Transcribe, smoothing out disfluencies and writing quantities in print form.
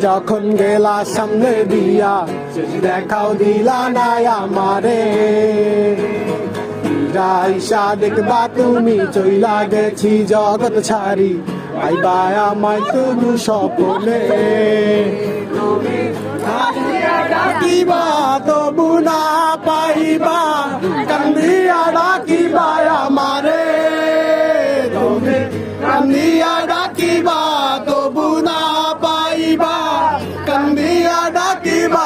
যখন গেলা সামনে দিয়া দেখাও দিলা না আমারে আইসা দেখবা তুমি চইলা গেছি জগৎ ছাড়ি আইবা আমায় তুমি স্বপ্নে ডাকিবা তবু না পাইবা কান্দিয়া ডাকিবা আমারে তুমি কান্দিয়া ডাকিবা তবু না পাইবা কান্দিয়া ডাকিবা